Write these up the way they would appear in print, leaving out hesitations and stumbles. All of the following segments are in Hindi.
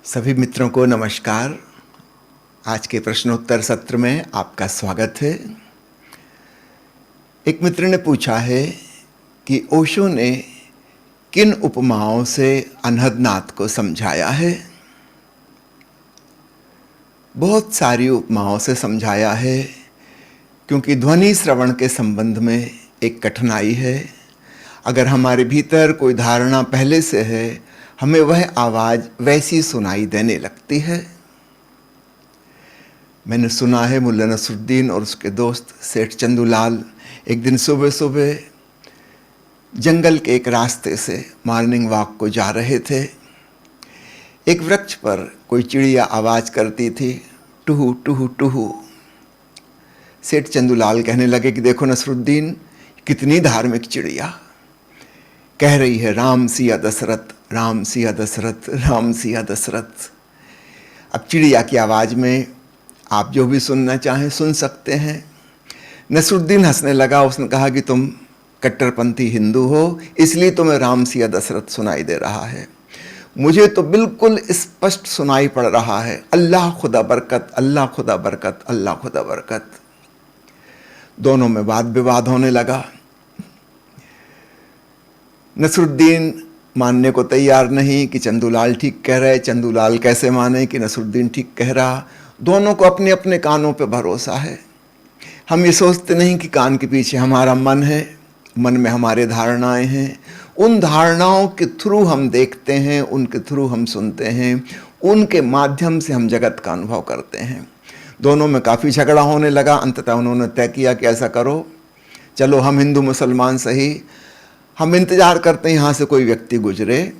सभी मित्रों को नमस्कार। आज के प्रश्नोत्तर सत्र में आपका स्वागत है। एक मित्र ने पूछा है कि ओशो ने किन उपमाओं से अनहदनाथ को समझाया है। बहुत सारी उपमाओं से समझाया है, क्योंकि ध्वनि श्रवण के संबंध में एक कठिनाई है। अगर हमारे भीतर कोई धारणा पहले से है, हमें वह आवाज़ वैसी सुनाई देने लगती है। मैंने सुना है मुल्ला नसरुद्दीन और उसके दोस्त सेठ चंदूलाल एक दिन सुबह सुबह जंगल के एक रास्ते से मॉर्निंग वॉक को जा रहे थे। एक वृक्ष पर कोई चिड़िया आवाज़ करती थी, टूहू टूहू टूहू। सेठ चंदूलाल कहने लगे कि देखो नसरुद्दीन, कितनी धार्मिक चिड़िया कह रही है, राम सिया दशरथ, राम सिया दशरथ, राम सिया दशरथ। अब चिड़िया की आवाज़ में आप जो भी सुनना चाहें सुन सकते हैं। नसरुद्दीन हंसने लगा। उसने कहा कि तुम कट्टरपंथी हिंदू हो, इसलिए तुम्हें राम सिया दशरथ सुनाई दे रहा है। मुझे तो बिल्कुल स्पष्ट सुनाई पड़ रहा है, अल्लाह खुदा बरकत, अल्लाह खुदा बरकत, अल्लाह खुदा बरकत। दोनों में वाद विवाद होने लगा। नसरुद्दीन मानने को तैयार नहीं कि चंदूलाल ठीक कह रहे। चंदूलाल कैसे माने कि नसरुद्दीन ठीक कह रहा। दोनों को अपने अपने कानों पे भरोसा है। हम ये सोचते नहीं कि कान के पीछे हमारा मन है, मन में हमारे धारणाएं हैं। उन धारणाओं के थ्रू हम देखते हैं, उनके थ्रू हम सुनते हैं, उनके माध्यम से हम जगत का अनुभव करते हैं। दोनों में काफ़ी झगड़ा होने लगा। अंततः उन्होंने तय किया कि ऐसा करो, चलो हम हिंदू मुसलमान सही, हम इंतज़ार करते हैं यहाँ से कोई व्यक्ति गुजरे,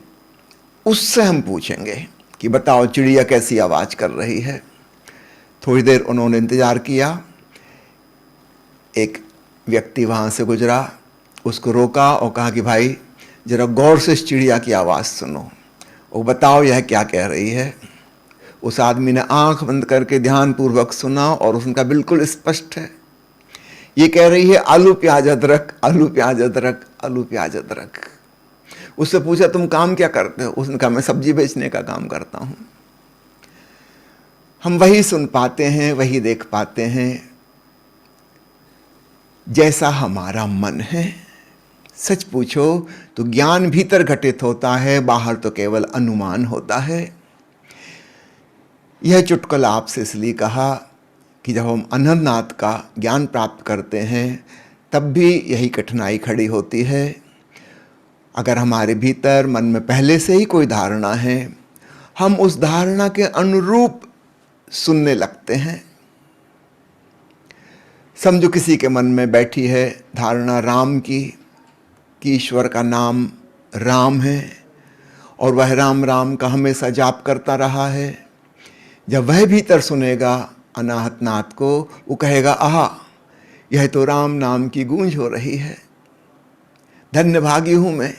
उससे हम पूछेंगे कि बताओ चिड़िया कैसी आवाज़ कर रही है। थोड़ी देर उन्होंने इंतज़ार किया। एक व्यक्ति वहाँ से गुजरा, उसको रोका और कहा कि भाई ज़रा गौर से इस चिड़िया की आवाज़ सुनो, वो बताओ यह क्या कह रही है। उस आदमी ने आंख बंद करके ध्यानपूर्वक सुना और उनका बिल्कुल स्पष्ट है, ये कह रही है आलू प्याज अदरक, आलू प्याज अदरक, आलू प्याज अदरक। उससे पूछा तुम काम क्या करते हो? उसने कहा मैं सब्जी बेचने का काम करता हूँ। हम वही सुन पाते हैं, वही देख पाते हैं जैसा हमारा मन है। सच पूछो तो ज्ञान भीतर घटित होता है, बाहर तो केवल अनुमान होता है। यह चुटकुला आपसे इसलिए कहा कि जब हम अनहदनाथ का ज्ञान प्राप्त करते हैं तब भी यही कठिनाई खड़ी होती है। अगर हमारे भीतर मन में पहले से ही कोई धारणा है, हम उस धारणा के अनुरूप सुनने लगते हैं। समझो किसी के मन में बैठी है धारणा राम की, कि ईश्वर का नाम राम है और वह राम राम का हमेशा जाप करता रहा है। जब वह भीतर सुनेगा अनाहतनाथ को, वो कहेगा आहा, यह तो राम नाम की गूंज हो रही है, धन्य भागी हूँ मैं,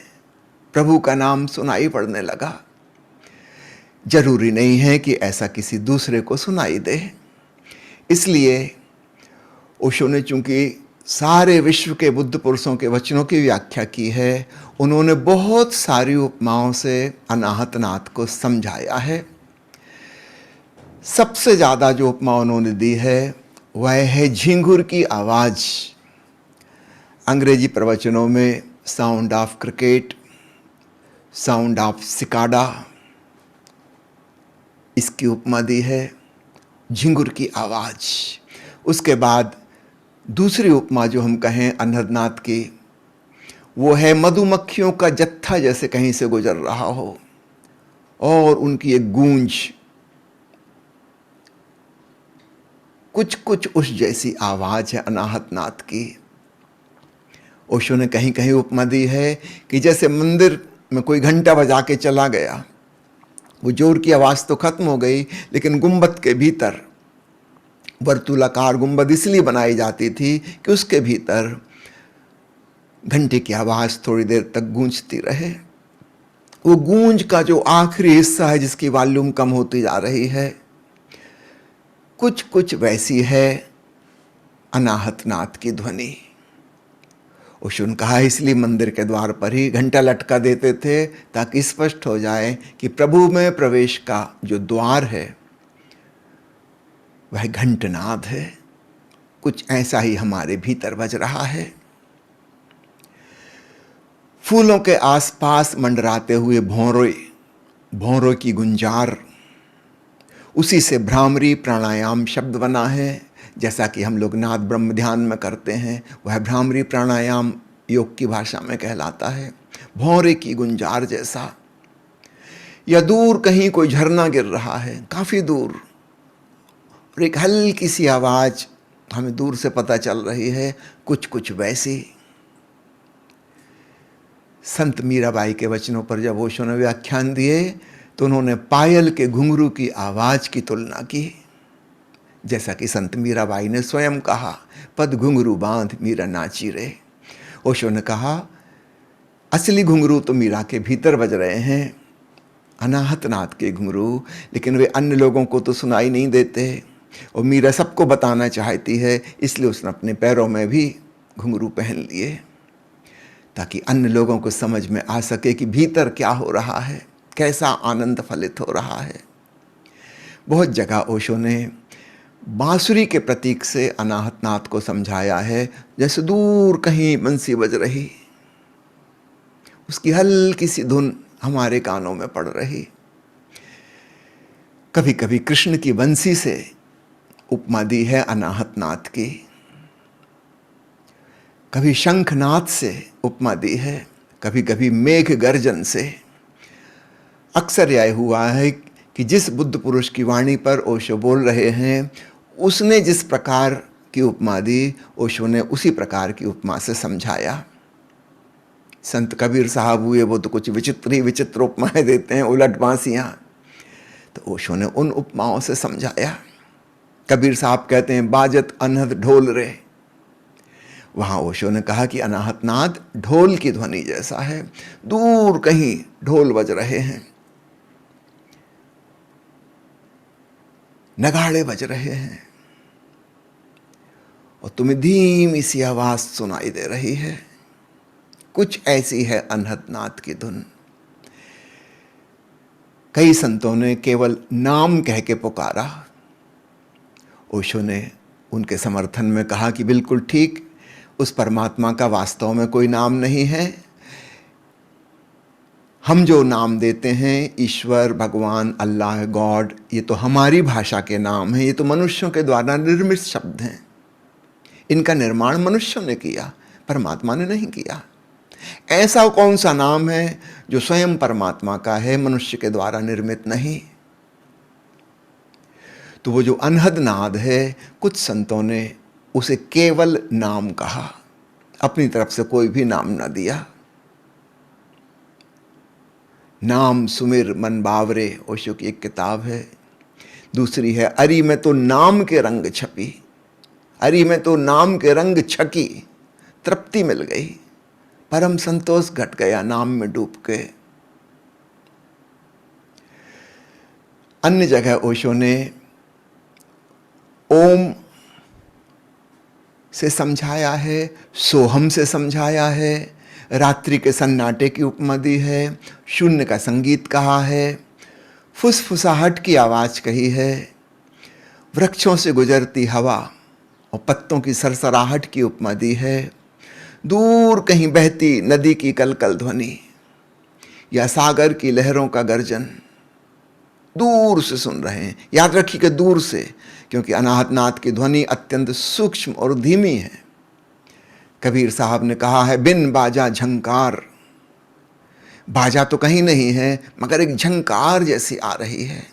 प्रभु का नाम सुनाई पड़ने लगा। जरूरी नहीं है कि ऐसा किसी दूसरे को सुनाई दे। इसलिए ओशो ने चूंकि सारे विश्व के बुद्ध पुरुषों के वचनों की व्याख्या की है, उन्होंने बहुत सारी उपमाओं से अनाहतनाथ को समझाया है। सबसे ज़्यादा जो उपमा उन्होंने दी है वह है झिंगुर की आवाज़। अंग्रेजी प्रवचनों में sound of cricket, sound of cicada, इसकी उपमा दी है, झिंगुर की आवाज़। उसके बाद दूसरी उपमा जो हम कहें अनहदनाथ की, वो है मधुमक्खियों का जत्था जैसे कहीं से गुजर रहा हो और उनकी एक गूंज, कुछ कुछ उस जैसी आवाज़ है अनाहतनाथ की। ओशो ने कहीं कहीं उपमा दी है कि जैसे मंदिर में कोई घंटा बजा के चला गया, वो जोर की आवाज़ तो खत्म हो गई, लेकिन गुंबद के भीतर, वर्तुलाकार गुंबद इसलिए बनाई जाती थी कि उसके भीतर घंटे की आवाज़ थोड़ी देर तक गूंजती रहे। वो गूंज का जो आखिरी हिस्सा है, जिसकी वॉल्यूम कम होती जा रही है, कुछ कुछ वैसी है अनाहतनाथ की ध्वनि। ओशो ने कहा इसलिए मंदिर के द्वार पर ही घंटा लटका देते थे ताकि स्पष्ट हो जाए कि प्रभु में प्रवेश का जो द्वार है वह घंटनाद है। कुछ ऐसा ही हमारे भीतर बज रहा है। फूलों के आसपास मंडराते हुए भौरों की गुंजार, उसी से भ्रामरी प्राणायाम शब्द बना है। जैसा कि हम लोग नाद ब्रह्म ध्यान में करते हैं, वह भ्रामरी प्राणायाम योग की भाषा में कहलाता है। भौरे की गुंजार जैसा, या दूर कहीं कोई झरना गिर रहा है, काफ़ी दूर, और एक हल्की सी आवाज़ हमें दूर से पता चल रही है, कुछ कुछ वैसी। संत मीराबाई के वचनों पर जब ओशो ने व्याख्यान दिए तो उन्होंने पायल के घुंघरू की आवाज़ की तुलना की। जैसा कि संत मीराबाई ने स्वयं कहा, पद घुंघरू बांध मीरा नाची रे। ओशो ने कहा असली घुंघरू तो मीरा के भीतर बज रहे हैं, अनाहत नाद के घुंघरू, लेकिन वे अन्य लोगों को तो सुनाई नहीं देते। और मीरा सबको बताना चाहती है, इसलिए उसने अपने पैरों में भी घुंघरू पहन लिए ताकि अन्य लोगों को समझ में आ सके कि भीतर क्या हो रहा है, कैसा आनंद फलित हो रहा है। बहुत जगह ओशो ने बांसुरी के प्रतीक से अनाहत नाद को समझाया है, जैसे दूर कहीं बंसी बज रही, उसकी हल्की सी धुन हमारे कानों में पड़ रही। कभी कभी कृष्ण की बंसी से उपमा दी है अनाहत नाद की, कभी शंखनाद से उपमा दी है, कभी कभी मेघ गर्जन से। अक्सर यह हुआ है कि जिस बुद्ध पुरुष की वाणी पर ओशो बोल रहे हैं, उसने जिस प्रकार की उपमा दी, ओशो ने उसी प्रकार की उपमा से समझाया। संत कबीर साहब हुए, वो तो कुछ विचित्र ही विचित्र उपमाएं देते हैं, उलट बांसियां, तो ओशो ने उन उपमाओं से समझाया। कबीर साहब कहते हैं बाजत अनहद ढोल रे, वहाँ ओशो ने कहा कि अनाहत नाद ढोल की ध्वनि जैसा है, दूर कहीं ढोल बज रहे हैं, नगाड़े बज रहे हैं, और तुम्हें धीमी सी आवाज सुनाई दे रही है। कुछ ऐसी है अनहत नाद की धुन। कई संतों ने केवल नाम कह के पुकारा। ओशो ने उनके समर्थन में कहा कि बिल्कुल ठीक, उस परमात्मा का वास्तव में कोई नाम नहीं है। हम जो नाम देते हैं, ईश्वर, भगवान, अल्लाह, गॉड, ये तो हमारी भाषा के नाम हैं, ये तो मनुष्यों के द्वारा निर्मित शब्द हैं। इनका निर्माण मनुष्यों ने किया, परमात्मा ने नहीं किया। ऐसा कौन सा नाम है जो स्वयं परमात्मा का है, मनुष्य के द्वारा निर्मित नहीं? तो वो जो अनहद नाद है, कुछ संतों ने उसे केवल नाम कहा, अपनी तरफ से कोई भी नाम ना दिया। नाम सुमिर मन बावरे, ओशो की एक किताब है। दूसरी है अरी में तो नाम के रंग छपी, अरी में तो नाम के रंग छकी, तृप्ति मिल गई, परम संतोष घट गया नाम में डूब के। अन्य जगह ओशो ने ओम से समझाया है, सोहम से समझाया है, रात्रि के सन्नाटे की उपमा दी है, शून्य का संगीत कहा है, फुसफुसाहट की आवाज़ कही है, वृक्षों से गुजरती हवा और पत्तों की सरसराहट की उपमा दी है, दूर कहीं बहती नदी की कलकल ध्वनि या सागर की लहरों का गर्जन दूर से सुन रहे हैं। याद रखिए कि दूर से, क्योंकि अनाहत नाद की ध्वनि अत्यंत सूक्ष्म और धीमी है। कबीर साहब ने कहा है बिन बाजा झंकार, बाजा तो कहीं नहीं है मगर एक झंकार जैसी आ रही है।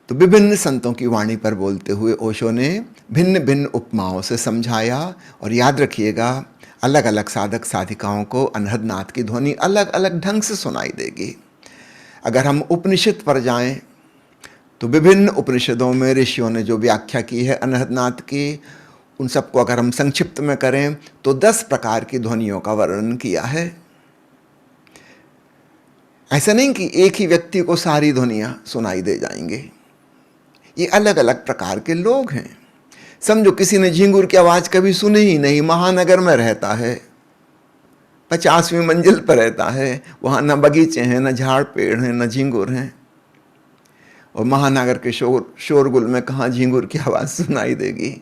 तो विभिन्न संतों की वाणी पर बोलते हुए ओशो ने भिन्न भिन्न उपमाओं से समझाया। और याद रखिएगा, अलग अलग साधक साधिकाओं को अनहद नाद की ध्वनि अलग अलग ढंग से सुनाई देगी। अगर हम उपनिषद पर जाएं तो विभिन्न उपनिषदों में ऋषियों ने जो व्याख्या की है अनहद नाद की, उन सबको अगर हम संक्षिप्त में करें तो 10 प्रकार की ध्वनियों का वर्णन किया है। ऐसा नहीं कि एक ही व्यक्ति को सारी ध्वनियाँ सुनाई दे जाएंगे, ये अलग अलग प्रकार के लोग हैं। समझो किसी ने झींगुर की आवाज़ कभी सुनी ही नहीं, महानगर में रहता है, 50वीं मंजिल पर रहता है, वहाँ न बगीचे हैं, न झाड़ पेड़ हैं, न झींगुर हैं, और महानगर के शोरगुल में कहाँ झींगुर की आवाज़ सुनाई देगी।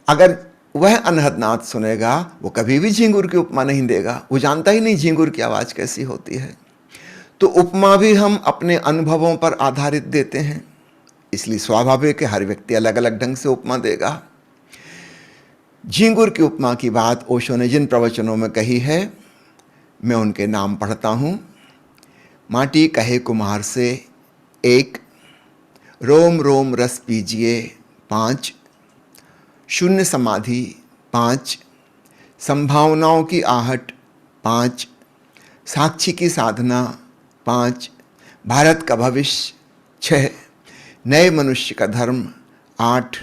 अगर वह अनहद नाद सुनेगा, वो कभी भी झींगुर की उपमा नहीं देगा, वो जानता ही नहीं झींगुर की आवाज़ कैसी होती है। तो उपमा भी हम अपने अनुभवों पर आधारित देते हैं, इसलिए स्वाभाविक है हर व्यक्ति अलग अलग ढंग से उपमा देगा। झींगुर की उपमा की बात ओशो ने जिन प्रवचनों में कही है, मैं उनके नाम पढ़ता हूँ। माटी कहे कुम्हार से 1, रोम रोम रस पीजिए 5, शून्य समाधि 5, संभावनाओं की आहट 5, साक्षी की साधना 5, भारत का भविष्य 6, नए मनुष्य का धर्म 8,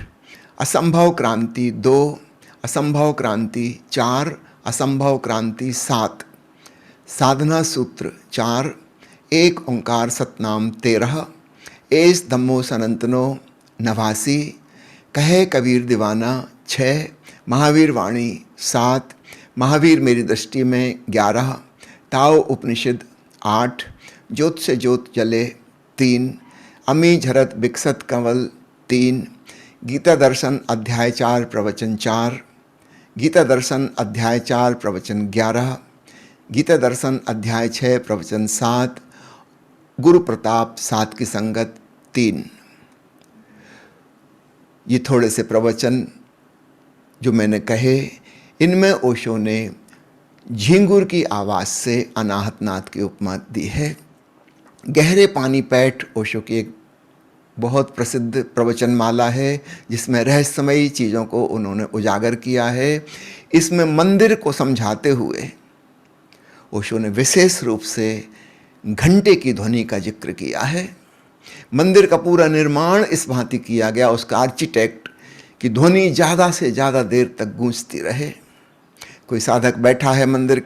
असंभव क्रांति 2, असंभव क्रांति 4, असंभव क्रांति 7, साधना सूत्र 4, एक ओंकार सतनाम 13, एस धम्मो सनंतनो 89, कहे कबीर दीवाना 6, महावीर वाणी 7, महावीर मेरी दृष्टि में 11, ताओ उपनिषद 8, ज्योत से ज्योत जले 3, अमी झरत विकसत कंवल 3, गीता दर्शन अध्याय 4 प्रवचन 4, गीता दर्शन अध्याय 4 प्रवचन 11, गीता दर्शन अध्याय 6 प्रवचन 7, गुरु प्रताप 7 की संगत 3। ये थोड़े से प्रवचन जो मैंने कहे, इनमें ओशो ने झींगुर की आवाज़ से अनाहत नाद की उपमा दी है। गहरे पानी पैठ ओशो की एक बहुत प्रसिद्ध प्रवचन माला है, जिसमें रहस्यमयी चीज़ों को उन्होंने उजागर किया है। इसमें मंदिर को समझाते हुए ओशो ने विशेष रूप से घंटे की ध्वनि का जिक्र किया है। मंदिर का पूरा निर्माण इस भांति किया गया, उसका आर्किटेक्ट, कि ध्वनि ज़्यादा से ज़्यादा देर तक गूंजती रहे। कोई साधक बैठा है मंदिर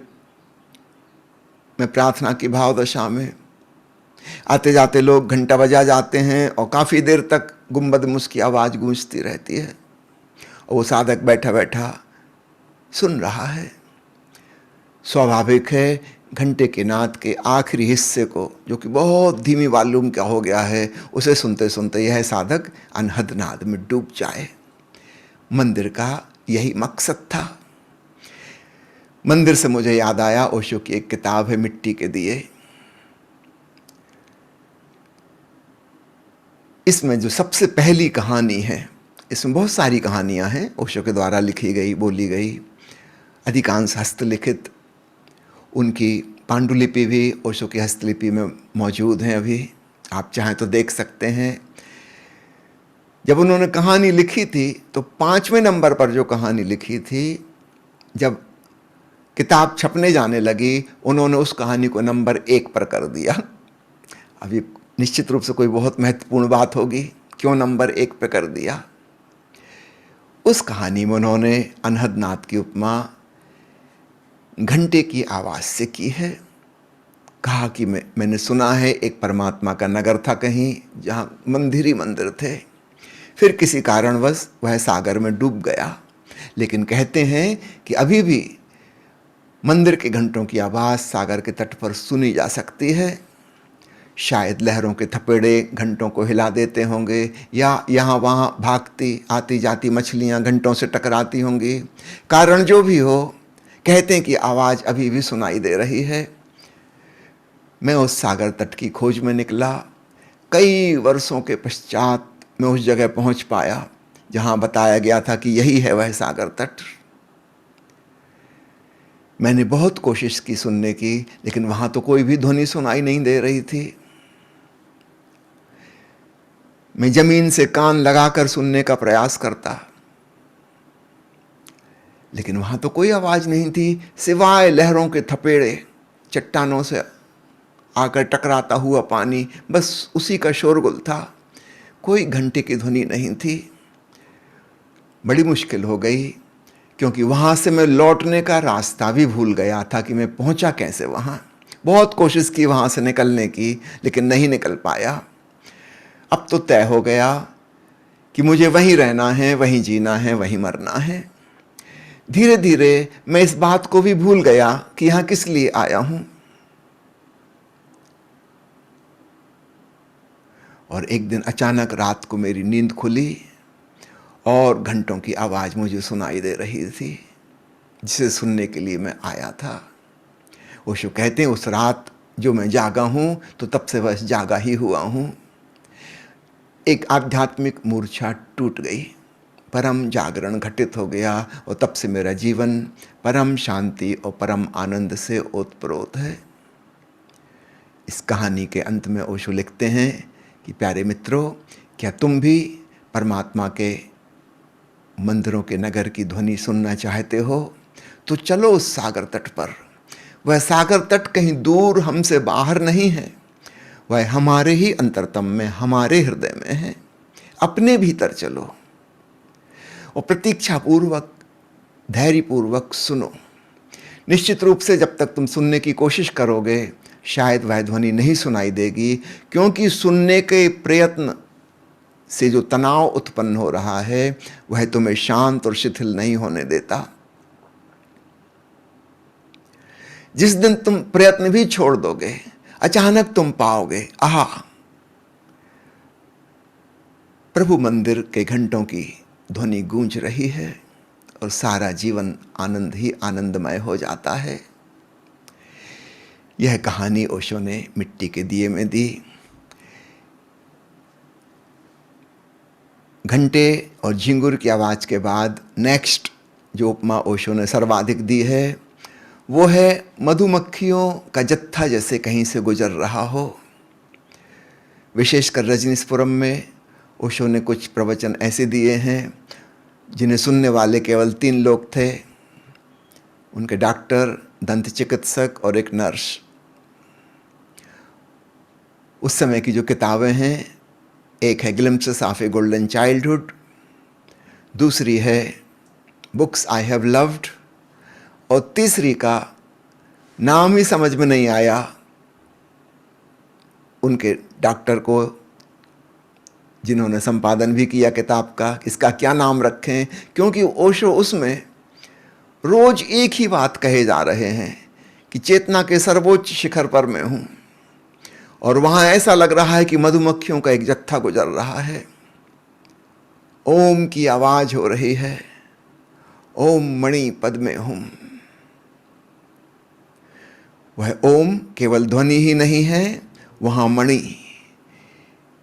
में प्रार्थना की भाव दशा में, आते जाते लोग घंटा बजा जाते हैं और काफ़ी देर तक गुंबद मुस की आवाज़ गूंजती रहती है, और वो साधक बैठा बैठा सुन रहा है। स्वाभाविक है घंटे के नाद के आखिरी हिस्से को, जो कि बहुत धीमी वॉल्यूम का हो गया है, उसे सुनते सुनते यह साधक अनहद नाद में डूब जाए। मंदिर का यही मकसद था। मंदिर से मुझे याद आया, ओशो की एक किताब है मिट्टी के दिए। इसमें जो सबसे पहली कहानी है, इसमें बहुत सारी कहानियां हैं ओशो के द्वारा लिखी गई, बोली गई, अधिकांश हस्तलिखित। उनकी पांडुलिपि भी ओशो की हस्तलिपि में मौजूद हैं, अभी आप चाहें तो देख सकते हैं। जब उन्होंने कहानी लिखी थी तो 5वें नंबर पर जो कहानी लिखी थी, जब किताब छपने जाने लगी, उन्होंने उस कहानी को नंबर 1 पर कर दिया। अभी निश्चित रूप से कोई बहुत महत्वपूर्ण बात होगी, क्यों नंबर 1 पर कर दिया? उस कहानी में उन्होंने अनहद नाद की उपमा घंटे की आवाज़ से की है। कहा कि मैंने सुना है एक परमात्मा का नगर था कहीं, जहाँ मंदिर ही मंदिर थे, फिर किसी कारणवश वह सागर में डूब गया, लेकिन कहते हैं कि अभी भी मंदिर के घंटों की आवाज़ सागर के तट पर सुनी जा सकती है। शायद लहरों के थपेड़े घंटों को हिला देते होंगे, या यहाँ वहाँ भागती आती जाती मछलियाँ घंटों से टकराती होंगी। कारण जो भी हो, कहते हैं कि आवाज़ अभी भी सुनाई दे रही है। मैं उस सागर तट की खोज में निकला। कई वर्षों के पश्चात मैं उस जगह पहुंच पाया जहां बताया गया था कि यही है वह सागर तट। मैंने बहुत कोशिश की सुनने की, लेकिन वहां तो कोई भी ध्वनि सुनाई नहीं दे रही थी। मैं जमीन से कान लगाकर सुनने का प्रयास करता, लेकिन वहां तो कोई आवाज नहीं थी, सिवाय लहरों के थपेड़े, चट्टानों से आकर टकराता हुआ पानी, बस उसी का शोरगुल था। कोई घंटे की ध्वनि नहीं थी। बड़ी मुश्किल हो गई, क्योंकि वहाँ से मैं लौटने का रास्ता भी भूल गया था कि मैं पहुँचा कैसे वहाँ। बहुत कोशिश की वहाँ से निकलने की, लेकिन नहीं निकल पाया। अब तो तय हो गया कि मुझे वहीं रहना है, वहीं जीना है, वहीं मरना है। धीरे धीरे मैं इस बात को भी भूल गया कि यहां किस लिए आया हूं। और एक दिन अचानक रात को मेरी नींद खुली और घंटों की आवाज मुझे सुनाई दे रही थी, जिसे सुनने के लिए मैं आया था। ओशो कहते हैं उस रात जो मैं जागा हूं तो तब से बस जागा ही हुआ हूं। एक आध्यात्मिक मूर्छा टूट गई, परम जागरण घटित हो गया और तब से मेरा जीवन परम शांति और परम आनंद से ओतप्रोत है। इस कहानी के अंत में ओशो लिखते हैं कि प्यारे मित्रों, क्या तुम भी परमात्मा के मंदिरों के नगर की ध्वनि सुनना चाहते हो तो चलो उस सागर तट पर। वह सागर तट कहीं दूर हमसे बाहर नहीं है, वह हमारे ही अंतरतम में, हमारे हृदय में है। अपने भीतर चलो और प्रतीक्षा पूर्वक, धैर्यपूर्वक सुनो। निश्चित रूप से जब तक तुम सुनने की कोशिश करोगे शायद वह ध्वनि नहीं सुनाई देगी, क्योंकि सुनने के प्रयत्न से जो तनाव उत्पन्न हो रहा है वह तुम्हें शांत और शिथिल नहीं होने देता। जिस दिन तुम प्रयत्न भी छोड़ दोगे अचानक तुम पाओगे, आहा, प्रभु मंदिर के घंटों की ध्वनि गूंज रही है और सारा जीवन आनंद ही आनंदमय हो जाता है। यह कहानी ओशो ने मिट्टी के दिए में दी। घंटे और झिंगुर की आवाज़ के बाद नेक्स्ट जो उपमा ओशो ने सर्वाधिक दी है वो है मधुमक्खियों का जत्था जैसे कहीं से गुजर रहा हो। विशेषकर रजनीशपुरम में ओशो ने कुछ प्रवचन ऐसे दिए हैं जिन्हें सुनने वाले केवल 3 लोग थे, उनके डॉक्टर, दंत चिकित्सक और एक नर्स। उस समय की जो किताबें हैं, एक है glimpses of A golden childhood, दूसरी है बुक्स आई हैव लव्ड, और तीसरी का नाम ही समझ में नहीं आया उनके डॉक्टर को जिन्होंने संपादन भी किया किताब का, इसका क्या नाम रखें, क्योंकि ओशो उसमें रोज एक ही बात कहे जा रहे हैं कि चेतना के सर्वोच्च शिखर पर मैं हूं और वहां ऐसा लग रहा है कि मधुमक्खियों का एक जत्था गुजर रहा है। ओम की आवाज हो रही है, ओम मणि पद में हूं। वह ओम केवल ध्वनि ही नहीं है, वहां मणि,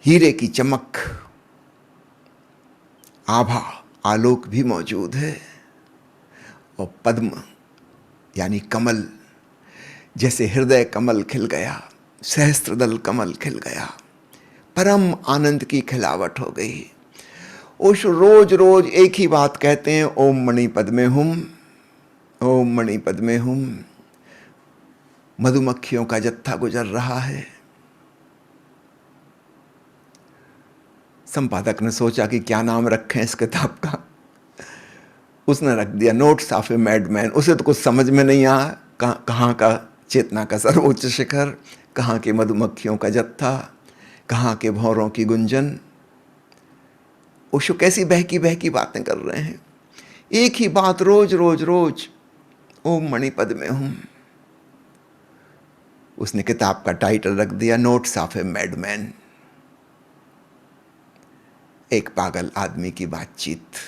हीरे की चमक, आभा, आलोक भी मौजूद है। और पद्म यानी कमल, जैसे हृदय कमल खिल गया, सहस्त्रदल कमल खिल गया, परम आनंद की खिलावट हो गई। ओशो रोज रोज एक ही बात कहते हैं, ओम मणि पद में हूं, ओम मणि पद में हूं। मधुमक्खियों का जत्था गुजर रहा है। संपादक ने सोचा कि क्या नाम रखें इस किताब का। उसने रख दिया नोट्स ऑफ ए मैडमैन। उसे तो कुछ समझ में नहीं आया, कहाँ का चेतना का सर्वोच्च शिखर, कहाँ के मधुमक्खियों का जत्था, कहाँ के भौरों की गुंजन। ओशो कैसी बहकी बहकी बातें कर रहे हैं, एक ही बात रोज रोज रोज, ओम मणिपद में हूं। उसने किताब का टाइटल रख दिया नोट्स ऑफ ए मैडमैन, एक पागल आदमी की बातचीत।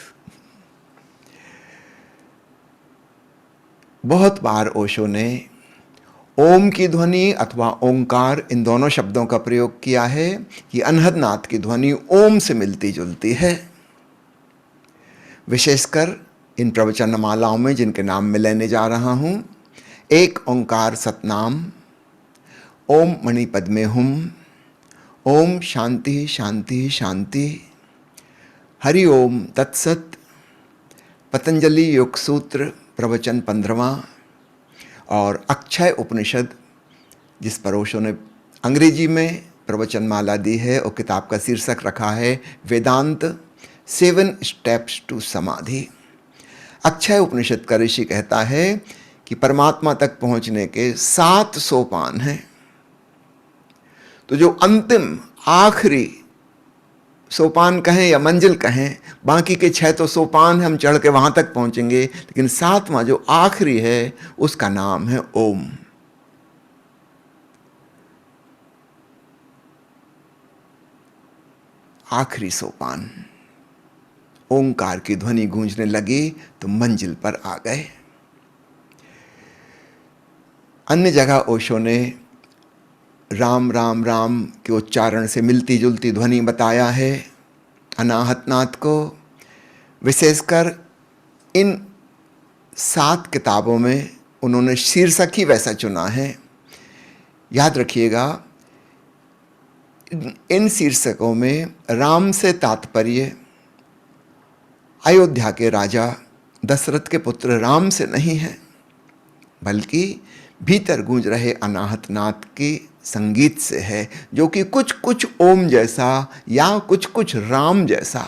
बहुत बार ओशो ने ओम की ध्वनि अथवा ओंकार, इन दोनों शब्दों का प्रयोग किया है कि अनहद नाद की ध्वनि ओम से मिलती जुलती है। विशेषकर इन प्रवचनमालाओं में जिनके नाम मैं लेने जा रहा हूं, एक ओंकार सतनाम, ओम मणिपद में हुम, ओम शांति शांति शांति, हरि ओम तत्सत, पतंजलि योग सूत्र प्रवचन 15वां, और अक्षय उपनिषद जिस पर ओशो ने अंग्रेजी में प्रवचनमाला दी है और किताब का शीर्षक रखा है वेदांत 7 स्टेप्स टू समाधि। अक्षय उपनिषद का ऋषि कहता है कि परमात्मा तक पहुंचने के 7 सोपान हैं। तो जो अंतिम आखिरी सोपान कहें या मंजिल कहें, बाकी के 6 तो सोपान हम चढ़ के वहां तक पहुंचेंगे, लेकिन 7वां जो आखिरी है उसका नाम है ओम। आखिरी सोपान। ओंकार की ध्वनि गूंजने लगी तो मंजिल पर आ गए। अन्य जगह ओशो ने राम राम राम के उच्चारण से मिलती जुलती ध्वनि बताया है अनाहत नाथ को। विशेषकर इन 7 किताबों में उन्होंने शीर्षक ही वैसा चुना है। याद रखिएगा, इन शीर्षकों में राम से तात्पर्य अयोध्या के राजा दशरथ के पुत्र राम से नहीं है, बल्कि भीतर गूंज रहे अनाहत नाथ के संगीत से है, जो कि कुछ कुछ ओम जैसा या कुछ कुछ राम जैसा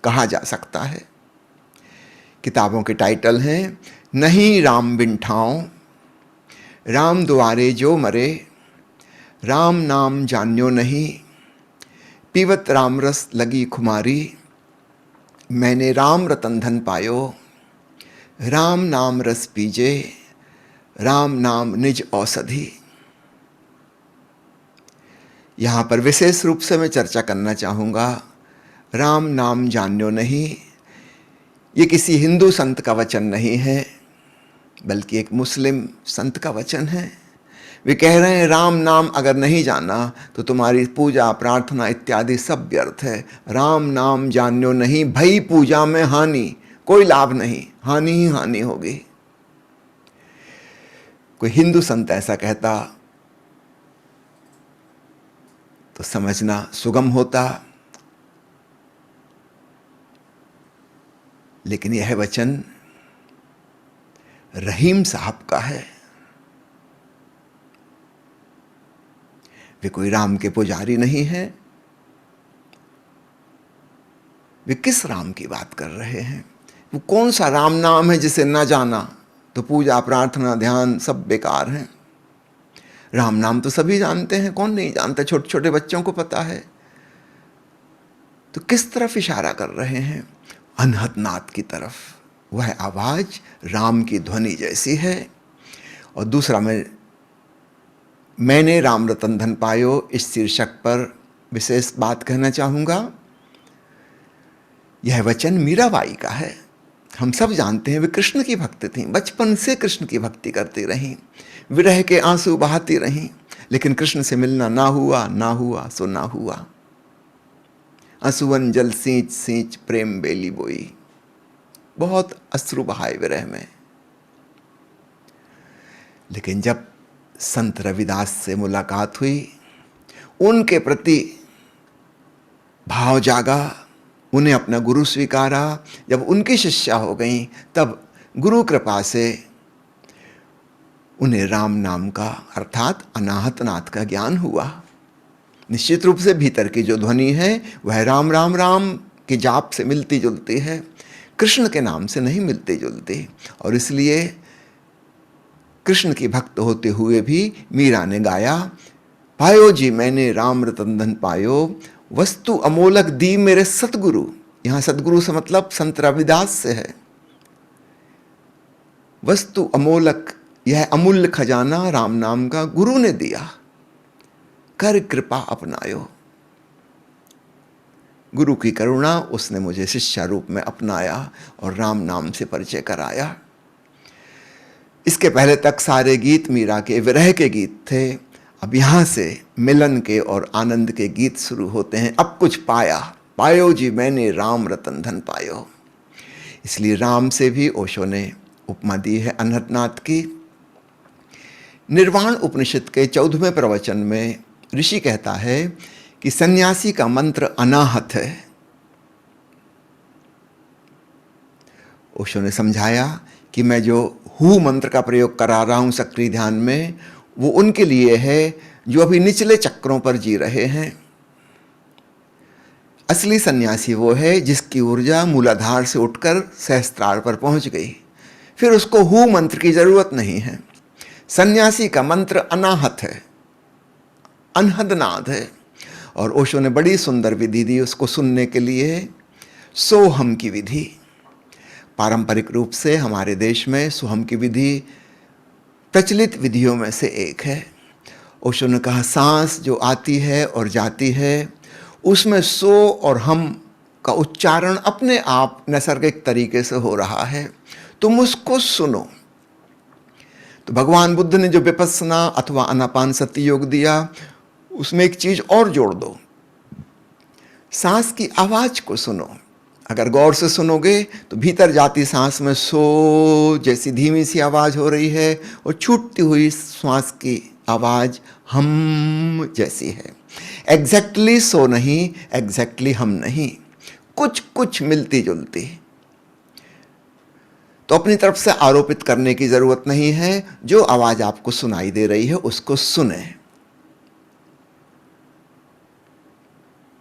कहा जा सकता है। किताबों के टाइटल हैं नहीं राम बिन ठाऊं, राम दुआरे जो मरे, राम नाम जान्यो नहीं, पीवत राम रस लगी खुमारी, मैंने राम रतन धन पायो, राम नाम रस पीजे, राम नाम निज औषधि। यहाँ पर विशेष रूप से मैं चर्चा करना चाहूँगा, राम नाम जान्यो नहीं, ये किसी हिंदू संत का वचन नहीं है, बल्कि एक मुस्लिम संत का वचन है। वे कह रहे हैं राम नाम अगर नहीं जाना तो तुम्हारी पूजा प्रार्थना इत्यादि सब व्यर्थ है। राम नाम जान्यो नहीं, भई पूजा में हानि, कोई लाभ नहीं, हानि ही हानि होगी। कोई हिंदू संत ऐसा कहता तो समझना सुगम होता, लेकिन यह वचन रहीम साहब का है। वे कोई राम के पुजारी नहीं हैं। वे किस राम की बात कर रहे हैं? वो कौन सा राम नाम है जिसे न जाना तो पूजा प्रार्थना ध्यान सब बेकार हैं। राम नाम तो सभी जानते हैं, कौन नहीं जानता, छोटे छोटे बच्चों को पता है। तो किस तरफ इशारा कर रहे हैं? अनहत नाथ की तरफ। वह आवाज राम की ध्वनि जैसी है। और दूसरा, मैंने राम रतन धन पायो, इस शीर्षक पर विशेष बात कहना चाहूँगा। यह वचन मीराबाई का है। हम सब जानते हैं वे कृष्ण की भक्त थीं, बचपन से कृष्ण की भक्ति करती रहीं, विरह के आंसू बहाती रहीं, लेकिन कृष्ण से मिलना ना हुआ सो ना हुआ। आंसुअन जल सींच सींच प्रेम बेली बोई, बहुत अश्रु बहाए विरह में। लेकिन जब संत रविदास से मुलाकात हुई, उनके प्रति भाव जागा, उन्हें अपना गुरु स्वीकारा। जब उनकी शिष्या हो गई, तब गुरु कृपा से उन्हें राम नाम का अर्थात अनाहत नाथ का ज्ञान हुआ। निश्चित रूप से भीतर की जो ध्वनि है वह राम राम राम के जाप से मिलती जुलती है, कृष्ण के नाम से नहीं मिलती जुलती। और इसलिए कृष्ण की भक्त होते हुए भी मीरा ने गाया, पायो जी मैंने राम रतन धन पायो, वस्तु अमोलक दी मेरे सतगुरु। यहाँ सतगुरु से मतलब संत रविदास से है। वस्तु अमोलक, यह अमूल्य खजाना राम नाम का गुरु ने दिया, कर कृपा अपनायो। गुरु की करुणा, उसने मुझे शिष्य रूप में अपनाया और राम नाम से परिचय कराया। इसके पहले तक सारे गीत मीरा के विरह के गीत थे। अब यहाँ से मिलन के और आनंद के गीत शुरू होते हैं। अब कुछ पाया, पायो जी मैंने राम रतन धन पायो। इसलिए राम से भी ओशो ने उपमा दी है अनहत नाथ की। निर्वाण उपनिषद के 14वें प्रवचन में ऋषि कहता है कि सन्यासी का मंत्र अनाहत है। ओशो ने समझाया कि मैं जो हु मंत्र का प्रयोग करा रहा हूं सक्रिय ध्यान में, वो उनके लिए है जो अभी निचले चक्रों पर जी रहे हैं। असली सन्यासी वो है जिसकी ऊर्जा मूलाधार से उठकर सहस्त्रार पर पहुंच गई, फिर उसको हु मंत्र की जरूरत नहीं है। सन्यासी का मंत्र अनाहत है, अनहद नाद है। और ओशो ने बड़ी सुंदर विधि दी उसको सुनने के लिए, सोहम की विधि। पारंपरिक रूप से हमारे देश में सोहम की विधि प्रचलित विधियों में से एक है। ओशो ने कहा सांस जो आती है और जाती है उसमें सो और हम का उच्चारण अपने आप नैसर्गिक तरीके से हो रहा है, तुम उसको सुनो। तो भगवान बुद्ध ने जो विपस्सना अथवा आनापानसति योग दिया उसमें एक चीज और जोड़ दो, सांस की आवाज को सुनो। अगर गौर से सुनोगे तो भीतर जाती सांस में सो जैसी धीमी सी आवाज हो रही है और छूटती हुई श्वास की आवाज हम जैसी है। एग्जैक्टली सो नहीं, एग्जैक्टली हम नहीं, कुछ कुछ मिलती जुलती। तो अपनी तरफ से आरोपित करने की जरूरत नहीं है, जो आवाज आपको सुनाई दे रही है उसको सुने।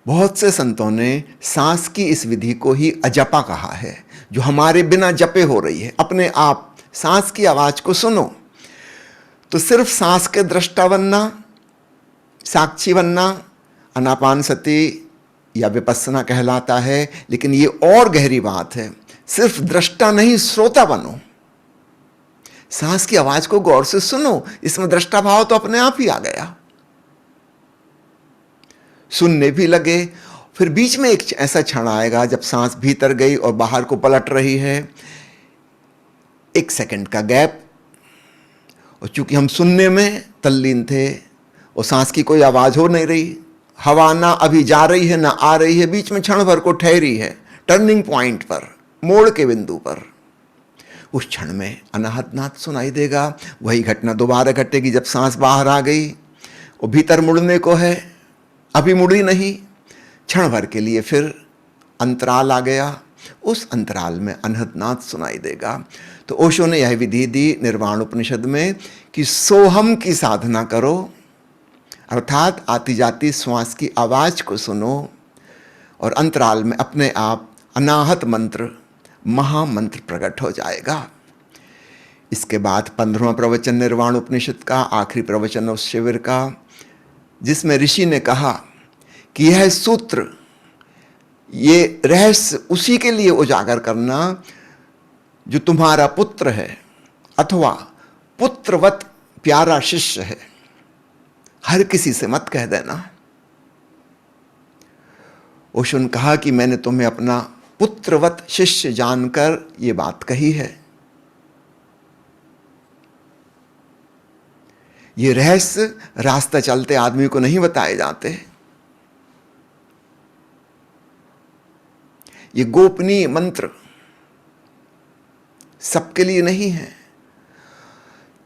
बहुत से संतों ने सांस की इस विधि को ही अजपा कहा है, जो हमारे बिना जपे हो रही है। अपने आप सांस की आवाज को सुनो। तो सिर्फ सांस के दृष्टा बनना, साक्षी बनना आनापानसति या विपस्सना कहलाता है, लेकिन ये और गहरी बात है। सिर्फ दृष्टा नहीं, श्रोता बनो। सांस की आवाज को गौर से सुनो, इसमें दृष्टा भाव तो अपने आप ही आ गया। सुनने भी लगे। फिर बीच में एक ऐसा क्षण आएगा जब सांस भीतर गई और बाहर को पलट रही है, 1 सेकंड का गैप। और चूंकि हम सुनने में तल्लीन थे और सांस की कोई आवाज हो नहीं रही, हवा ना अभी जा रही है ना आ रही है, बीच में क्षण भर को ठहरी है, टर्निंग पॉइंट पर, मोड़ के बिंदु पर। उस क्षण में अनाहत नाद सुनाई देगा। वही घटना दोबारा घटेगी जब सांस बाहर आ गई और भीतर मुड़ने को है, अभी मुड़ी नहीं, क्षण भर के लिए फिर अंतराल आ गया। उस अंतराल में अनहद नाद सुनाई देगा। तो ओशो ने यह विधि दी निर्वाण उपनिषद में कि सोहम की साधना करो, अर्थात आती जाती श्वास की आवाज को सुनो और अंतराल में अपने आप अनाहत मंत्र, महामंत्र प्रकट हो जाएगा। इसके बाद 15वां प्रवचन निर्वाण उपनिषद का, आखिरी प्रवचन उस शिविर का, जिसमें ऋषि ने कहा कि यह सूत्र, ये रहस्य उसी के लिए उजागर करना जो तुम्हारा पुत्र है अथवा पुत्रवत प्यारा शिष्य है। हर किसी से मत कह देना। ओशो ने कहा कि मैंने तुम्हें अपना पुत्रवत शिष्य जानकर ये बात कही है। ये रहस्य रास्ता चलते आदमी को नहीं बताए जाते। ये गोपनीय मंत्र सबके लिए नहीं है।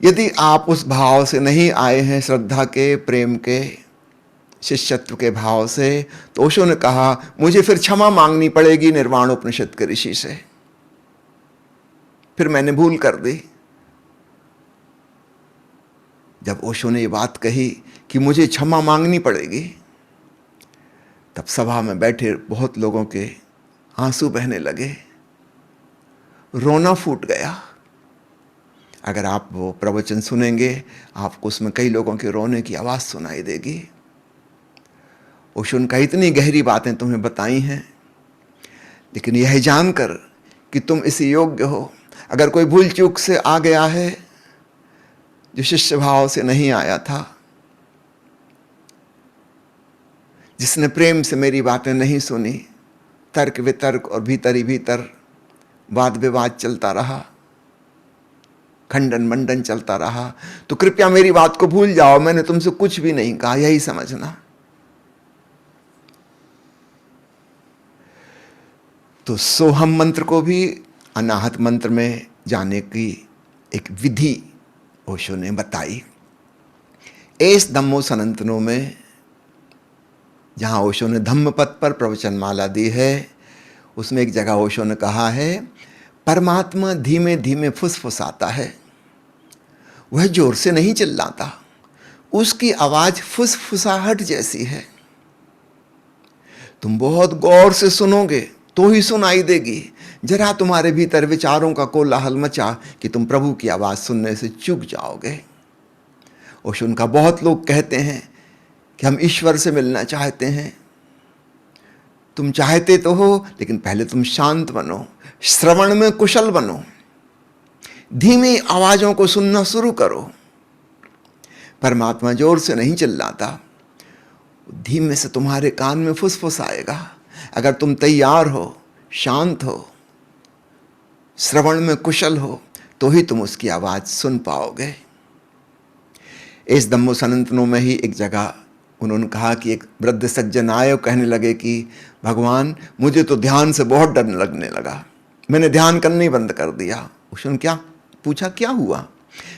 यदि आप उस भाव से नहीं आए हैं, श्रद्धा के, प्रेम के, शिष्यत्व के भाव से, तो ओशो ने कहा मुझे फिर क्षमा मांगनी पड़ेगी निर्वाण उपनिषद के ऋषि से। फिर मैंने भूल कर दी। जब ओशो ने ये बात कही कि मुझे क्षमा मांगनी पड़ेगी, तब सभा में बैठे बहुत लोगों के आंसू बहने लगे, रोना फूट गया। अगर आप वो प्रवचन सुनेंगे, आपको उसमें कई लोगों के रोने की आवाज़ सुनाई देगी। ओशो ने कहा इतनी गहरी बातें तुम्हें बताई हैं, लेकिन यह जानकर कि तुम इसी योग्य हो। अगर कोई भूल चूक से आ गया है, जो शिष्य भाव से नहीं आया था, जिसने प्रेम से मेरी बातें नहीं सुनी, तर्क वितर्क और भीतर ही भीतर वाद विवाद चलता रहा, खंडन मंडन चलता रहा, तो कृपया मेरी बात को भूल जाओ। मैंने तुमसे कुछ भी नहीं कहा, यही समझना। तो सोहम मंत्र को भी अनाहत मंत्र में जाने की एक विधि ओशो ने बताई। एस धम्मो सनातनो में जहाँ ओशो ने धम्मपद पर प्रवचनमाला दी है, उसमें एक जगह ओशो ने कहा है परमात्मा धीमे धीमे फुसफुसाता है, वह जोर से नहीं चिल्लाता, उसकी आवाज़ फुसफुसाहट जैसी है। तुम बहुत गौर से सुनोगे तो ही सुनाई देगी। जरा तुम्हारे भीतर विचारों का कोलाहल मचा कि तुम प्रभु की आवाज़ सुनने से चूक जाओगे। ओशो का बहुत लोग कहते हैं कि हम ईश्वर से मिलना चाहते हैं। तुम चाहते तो हो, लेकिन पहले तुम शांत बनो, श्रवण में कुशल बनो, धीमी आवाजों को सुनना शुरू करो। परमात्मा जोर से नहीं चिल्लाता, धीमे से तुम्हारे कान में फुसफुस आएगा। अगर तुम तैयार हो, शांत हो, श्रवण में कुशल हो, तो ही तुम उसकी आवाज सुन पाओगे। इस धम्मो सनातनों में ही एक जगह उन्होंने कहा कि एक वृद्ध सज्जन आए और कहने लगे कि भगवान, मुझे तो ध्यान से बहुत डर लगने लगा, मैंने ध्यान करना ही बंद कर दिया। उसने क्या पूछा, क्या हुआ?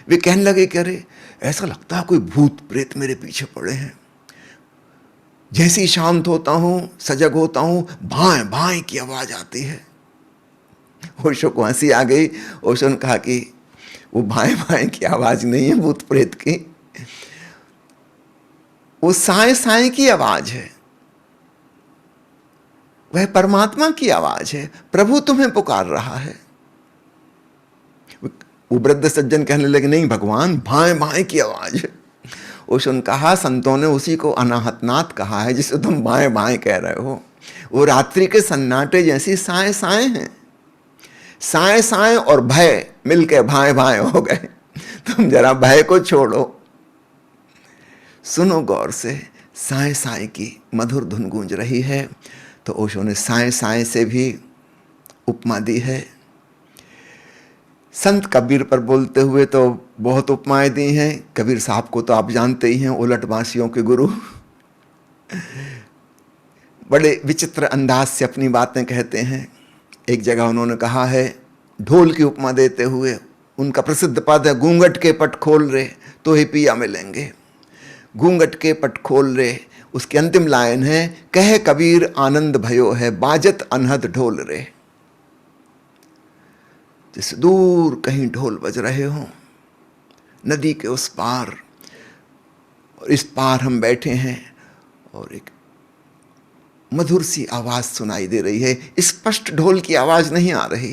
वे कहने लगे कि अरे ऐसा लगता है कोई भूत प्रेत मेरे पीछे पड़े हैं। जैसे ही शांत होता हूँ, सजग होता हूँ, भाएं भाएं की आवाज आती है। ओशो को हंसी आ गई। ओशो ने कहा कि वो भाएं भाएं की आवाज नहीं है भूत प्रेत की, वो साए साए की आवाज है, वह परमात्मा की आवाज है। प्रभु तुम्हें पुकार रहा है। वो वृद्ध सज्जन कहने लगे, नहीं भगवान, भाएं भाएं की आवाज है। उसने कहा, संतों ने उसी को अनाहतनाथ कहा है जिसे तुम बाएं बाएं कह रहे हो। वो रात्रि के सन्नाटे जैसी साए साए हैं। साए साए और भय मिलके भाएं भाएं हो गए। तुम जरा भय को छोड़ो, सुनो गौर से, साए साए की मधुर धुन गूंज रही है। तो ओशो ने साए साए से भी उपमा दी है। संत कबीर पर बोलते हुए तो बहुत उपमाएं दी हैं। कबीर साहब को तो आप जानते ही हैं, उलट बांसियों के गुरु। बड़े विचित्र अंदाज से अपनी बातें कहते हैं। एक जगह उन्होंने कहा है, ढोल की उपमा देते हुए, उनका प्रसिद्ध पद है, घूंघट के पट खोल रे तो ही पिया मिलेंगे। घूंघट के पट खोल रे, उसकी अंतिम लाइन है, कहे कबीर आनंद भयो है, बाजत अनहद ढोल रे। जैसे दूर कहीं ढोल बज रहे हों, नदी के उस पार और इस पार हम बैठे हैं, और एक मधुर सी आवाज सुनाई दे रही है। स्पष्ट ढोल की आवाज नहीं आ रही,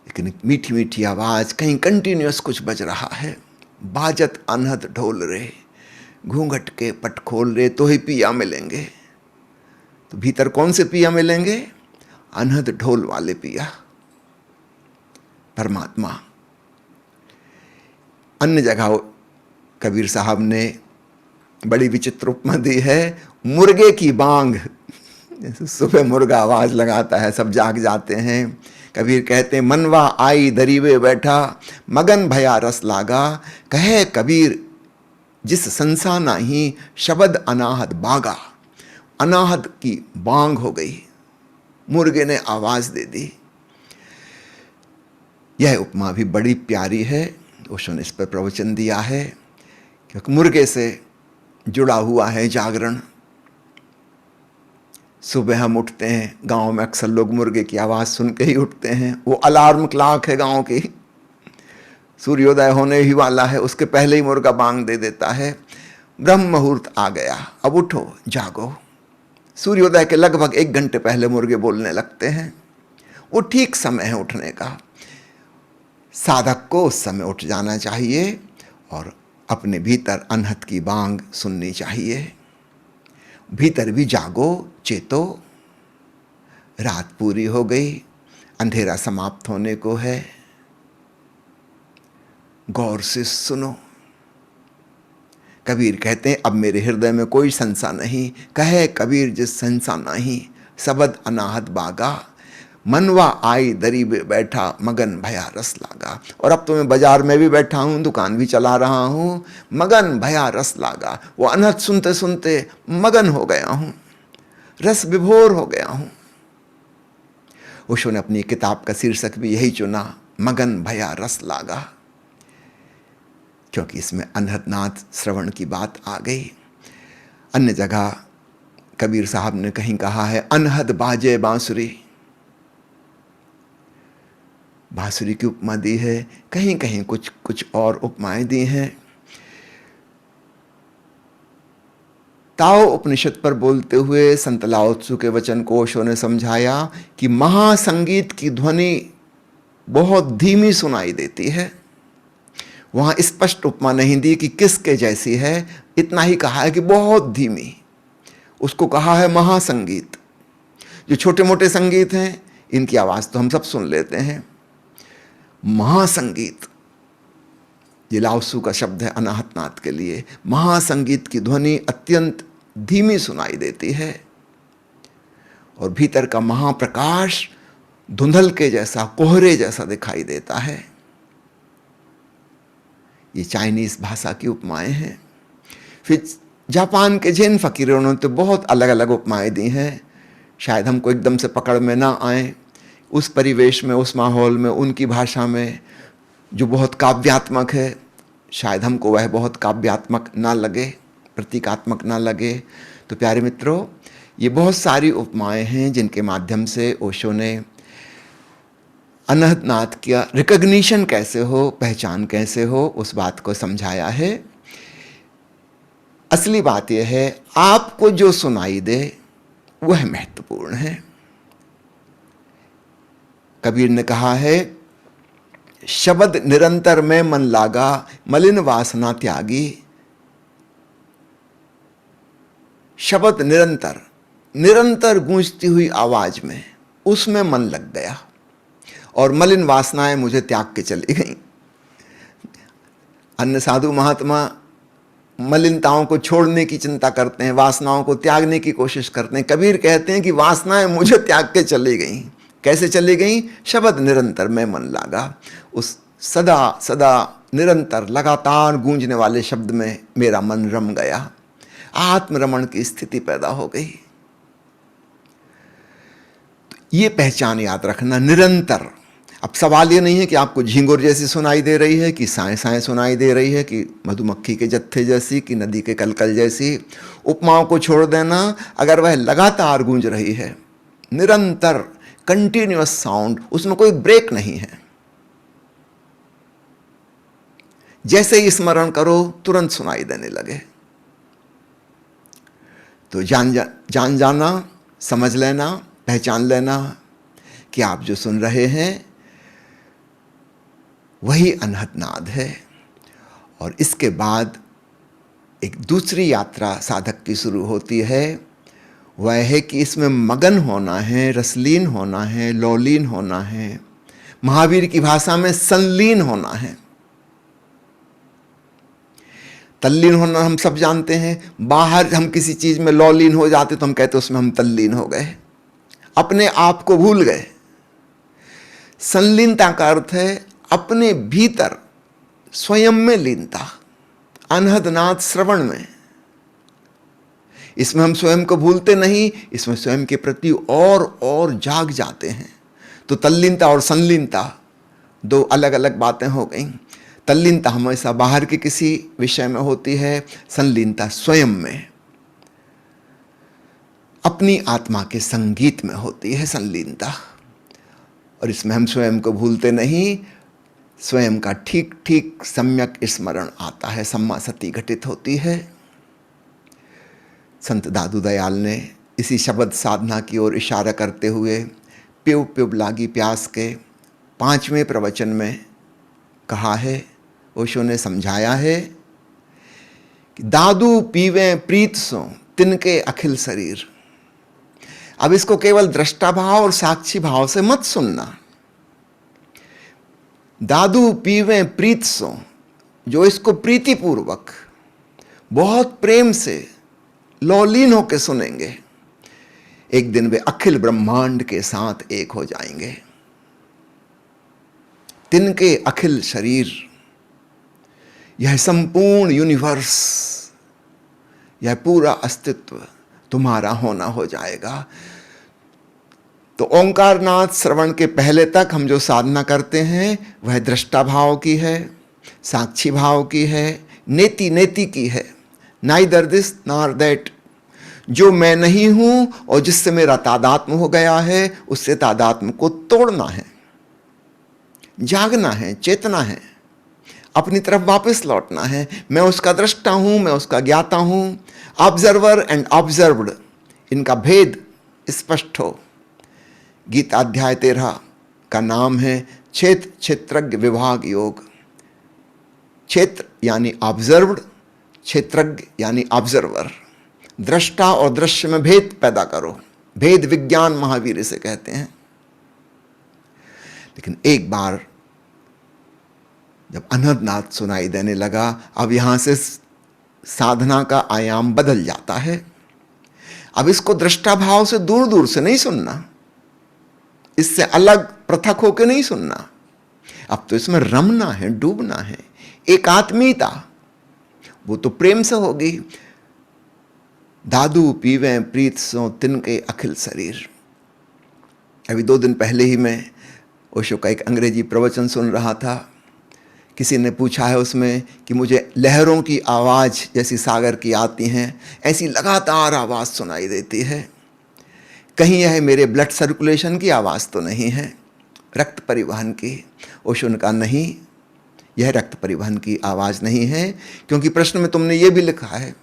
लेकिन मीठी मीठी आवाज, कहीं कंटिन्यूअस कुछ बज रहा है। बाजत अनहद ढोल रे, घूंघट के पट खोल रे तो ही पिया मिलेंगे। तो भीतर कौन से पिया मिलेंगे? अनहद ढोल वाले पिया, परमात्मा। अन्य जगह कबीर साहब ने बड़ी विचित्र उपमा दी है, मुर्गे की बांग। जैसे सुबह मुर्गा आवाज लगाता है, सब जाग जाते हैं। कबीर कहते हैं, मनवा आई दरीवे बैठा, मगन भया रस लागा, कहे कबीर जिस संसा नाही, शबद अनाहद बागा। अनाहद की बांग हो गई, मुर्गे ने आवाज दे दी। यह उपमा भी बड़ी प्यारी है। ओशो ने इस पर प्रवचन दिया है, क्योंकि मुर्गे से जुड़ा हुआ है जागरण। सुबह हम उठते हैं, गांव में अक्सर लोग मुर्गे की आवाज़ सुन के ही उठते हैं। वो अलार्म क्लॉक है गांव की, सूर्योदय होने ही वाला है, उसके पहले ही मुर्गा बांग दे देता है, ब्रह्म मुहूर्त आ गया, अब उठो जागो। सूर्योदय के लगभग 1 घंटे पहले मुर्गे बोलने लगते हैं। वो ठीक समय है उठने का। साधक को उस समय उठ जाना चाहिए और अपने भीतर अनहद की बांग सुननी चाहिए। भीतर भी जागो, चेतो, रात पूरी हो गई, अंधेरा समाप्त होने को है। गौर से सुनो। कबीर कहते हैं, अब मेरे हृदय में कोई संसा नहीं, कहे कबीर जिस संसा नहीं, सबद अनाहत बागा, मनवा आई दरी पे बैठा, मगन भया रस लागा। और अब तो मैं बाजार में भी बैठा हूँ, दुकान भी चला रहा हूँ, मगन भया रस लागा। वो अनहद सुनते सुनते मगन हो गया हूँ, रस विभोर हो गया हूँ। ओशो ने अपनी किताब का शीर्षक भी यही चुना, मगन भया रस लागा, क्योंकि इसमें अनहदनाथ श्रवण की बात आ गई। अन्य जगह कबीर साहब ने कहीं कहा है, अनहद बाजे बांसुरी। बांसुरी की उपमा दी है, कहीं कहीं कुछ और उपमाएं दी हैं। ताओ उपनिषद पर बोलते हुए संत लाओ त्सु के वचन को ओशो ने समझाया कि महासंगीत की ध्वनि बहुत धीमी सुनाई देती है। वहां स्पष्ट उपमा नहीं दी कि किसके जैसी है, इतना ही कहा है कि बहुत धीमी। उसको कहा है महासंगीत। जो छोटे मोटे संगीत हैं इनकी आवाज़ तो हम सब सुन लेते हैं, महासंगीत, ये लाओत्सु का शब्द है अनाहतनाद के लिए। महासंगीत की ध्वनि अत्यंत धीमी सुनाई देती है और भीतर का महाप्रकाश धुंधल के जैसा, कोहरे जैसा दिखाई देता है। ये चाइनीज भाषा की उपमाएं हैं। फिर जापान के जैन फकीरों ने तो बहुत अलग अलग उपमाएं दी हैं, शायद हमको एकदम से पकड़ में ना आए। उस परिवेश में, उस माहौल में, उनकी भाषा में जो बहुत काव्यात्मक है, शायद हमको वह बहुत काव्यात्मक ना लगे, प्रतीकात्मक ना लगे। तो प्यारे मित्रों, ये बहुत सारी उपमाएं हैं जिनके माध्यम से ओशो ने अनहतनाद का रिकग्निशन कैसे हो, पहचान कैसे हो, उस बात को समझाया है। असली बात यह है, आपको जो सुनाई दे वह महत्वपूर्ण है। कबीर ने कहा है, शब्द निरंतर में मन लागा, मलिन वासना त्यागी। शब्द निरंतर, निरंतर गूंजती हुई आवाज में, उसमें मन लग गया और मलिन वासनाएं मुझे त्याग के चली गईं। अन्य साधु महात्मा मलिनताओं को छोड़ने की चिंता करते हैं, वासनाओं को त्यागने की कोशिश करते हैं। कबीर कहते हैं कि वासनाएं मुझे त्याग के चली गईं। कैसे चली गईं? शब्द निरंतर में मन लागा। उस सदा सदा निरंतर लगातार गूंजने वाले शब्द में मेरा मन रम गया, आत्मरमण की स्थिति पैदा हो गई। तो ये पहचान याद रखना, निरंतर। अब सवाल ये नहीं है कि आपको झींगुर जैसी सुनाई दे रही है, कि साएं साएं सुनाई दे रही है, कि मधुमक्खी के जत्थे जैसी, कि नदी के कलकल जैसी। उपमाओं को छोड़ देना। अगर वह लगातार गूंज रही है, निरंतर कंटिन्यूअस साउंड, उसमें कोई ब्रेक नहीं है, जैसे ही स्मरण करो तुरंत सुनाई देने लगे, तो जान जाना, समझ लेना, पहचान लेना कि आप जो सुन रहे हैं वही अनहतनाद है। और इसके बाद एक दूसरी यात्रा साधक की शुरू होती है। वह है कि इसमें मगन होना है, रसलीन होना है, लौलीन होना है। महावीर की भाषा में संलीन होना है। तल्लीन होना हम सब जानते हैं। बाहर हम किसी चीज में लौलीन हो जाते तो हम कहते उसमें हम तल्लीन हो गए, अपने आप को भूल गए। संलीनता का अर्थ है अपने भीतर स्वयं में लीनता, अनहदनाद श्रवण में। इसमें हम स्वयं को भूलते नहीं, इसमें स्वयं के प्रति और जाग जाते हैं। तो तल्लीनता और संलीनता दो अलग अलग बातें हो गई। तल्लीनता हमेशा बाहर के किसी विषय में होती है, संलीनता स्वयं में, अपनी आत्मा के संगीत में होती है संलीनता। और इसमें हम स्वयं को भूलते नहीं, स्वयं का ठीक ठीक सम्यक स्मरण आता है, सम्मा सती घटित होती है। संत दादू दयाल ने इसी शब्द साधना की ओर इशारा करते हुए प्युब प्युब लागी प्यास के 5वें प्रवचन में कहा है, ओशो ने समझाया है कि दादू पीवे प्रीत सो तिनके अखिल शरीर। अब इसको केवल दृष्टा भाव और साक्षी भाव से मत सुनना। दादू पीवे प्रीत सो, जो इसको प्रीतिपूर्वक बहुत प्रेम से लौलीन होकर सुनेंगे, एक दिन वे अखिल ब्रह्मांड के साथ एक हो जाएंगे। तिनके अखिल शरीर, यह संपूर्ण यूनिवर्स, यह पूरा अस्तित्व तुम्हारा होना हो जाएगा। तो ओंकारनाथ श्रवण के पहले तक हम जो साधना करते हैं वह दृष्टा भाव की है, साक्षी भाव की है, नेति नेति की है। Neither this nor that. जो मैं नहीं हूं और जिससे मेरा तादात्म्य हो गया है, उससे तादात्म्य को तोड़ना है, जागना है, चेतना है, अपनी तरफ वापस लौटना है। मैं उसका दृष्टा हूं, मैं उसका ज्ञाता हूं। ऑब्जर्वर एंड ऑब्जर्व्ड, इनका भेद स्पष्ट हो। गीता अध्याय 13 का नाम है क्षेत्र क्षेत्रज्ञ विभाग योग। क्षेत्र यानी ऑब्जर्व्ड, क्षेत्रज्ञ यानी ऑब्जर्वर, दृष्टा और दृश्य में भेद पैदा करो। भेद विज्ञान महावीर इसे कहते हैं। लेकिन एक बार जब अनहदनाद सुनाई देने लगा, अब यहां से साधना का आयाम बदल जाता है। अब इसको दृष्टा भाव से दूर दूर से नहीं सुनना, इससे अलग पृथक होकर नहीं सुनना। अब तो इसमें रमना है, डूबना है। एकात्मीयता वो तो प्रेम से होगी। दादू पीवे प्रीत सो तिनके अखिल शरीर। अभी 2 दिन पहले ही मैं ओशो का एक अंग्रेजी प्रवचन सुन रहा था। किसी ने पूछा है उसमें कि मुझे लहरों की आवाज़ जैसी सागर की आती हैं, ऐसी लगातार आवाज़ सुनाई देती है, कहीं यह मेरे ब्लड सर्कुलेशन की आवाज़ तो नहीं है, रक्त परिवहन की? ओशो ने कहा नहीं, यह रक्त परिवहन की आवाज़ नहीं है, क्योंकि प्रश्न में तुमने ये भी लिखा है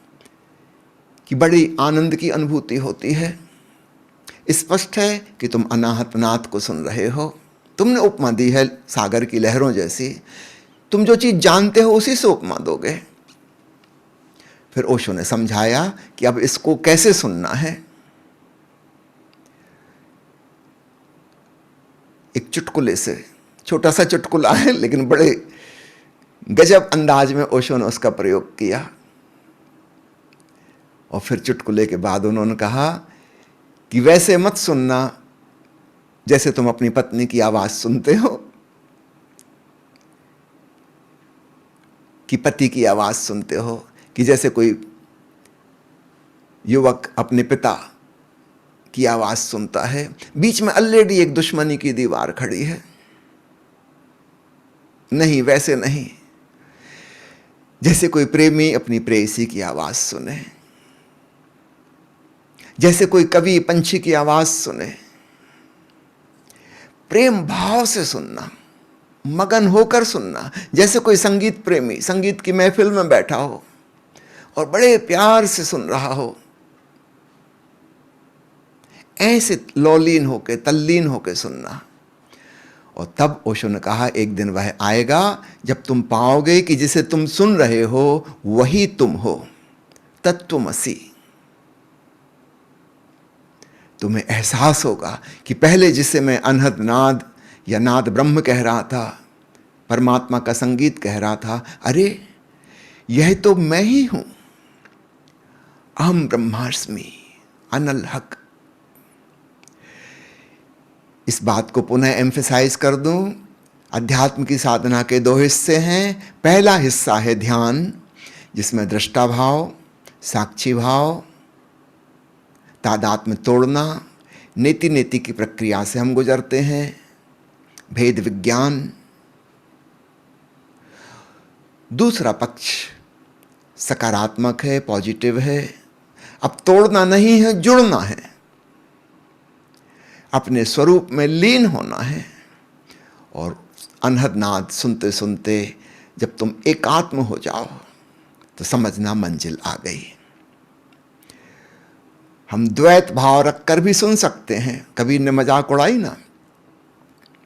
कि बड़ी आनंद की अनुभूति होती है। स्पष्ट है कि तुम अनाहत नाथ को सुन रहे हो। तुमने उपमा दी है सागर की लहरों जैसी। तुम जो चीज़ जानते हो उसी से उपमा दोगे। फिर ओशो ने समझाया कि अब इसको कैसे सुनना है। एक चुटकुले से, छोटा सा चुटकुला है लेकिन बड़े गजब अंदाज में ओशो ने उसका प्रयोग किया। और फिर चुटकुले के बाद उन्होंने कहा कि वैसे मत सुनना जैसे तुम अपनी पत्नी की आवाज सुनते हो, कि पति की आवाज सुनते हो, कि जैसे कोई युवक अपने पिता की आवाज सुनता है। बीच में ऑलरेडी एक दुश्मनी की दीवार खड़ी है। नहीं, वैसे नहीं। जैसे कोई प्रेमी अपनी प्रेयसी की आवाज सुने, जैसे कोई कवि पंछी की आवाज सुने। प्रेम भाव से सुनना, मगन होकर सुनना। जैसे कोई संगीत प्रेमी संगीत की महफिल में बैठा हो और बड़े प्यार से सुन रहा हो, ऐसे लौलीन होके, तल्लीन होके सुनना। और तब ओशो ने कहा एक दिन वह आएगा जब तुम पाओगे कि जिसे तुम सुन रहे हो वही तुम हो, तत्वमसि। तुम्हें एहसास होगा कि पहले जिसे मैं अनहद नाद या नाद ब्रह्म कह रहा था, परमात्मा का संगीत कह रहा था, अरे यह तो मैं ही हूं। अहम ब्रह्मास्मि अनल हक। इस बात को पुनः एम्फेसाइज कर दूं, अध्यात्म की साधना के 2 हिस्से हैं। पहला हिस्सा है ध्यान, जिसमें दृष्टा भाव, साक्षी भाव, तादात्म्य तोड़ना, नेति नेति की प्रक्रिया से हम गुजरते हैं, भेद विज्ञान। दूसरा पक्ष सकारात्मक है, पॉजिटिव है। अब तोड़ना नहीं है, जुड़ना है, अपने स्वरूप में लीन होना है। और अनहद नाद सुनते सुनते जब तुम एकात्म हो जाओ तो समझना मंजिल आ गई। हम द्वैत भाव रखकर भी सुन सकते हैं। कबीर ने मजाक उड़ाई ना,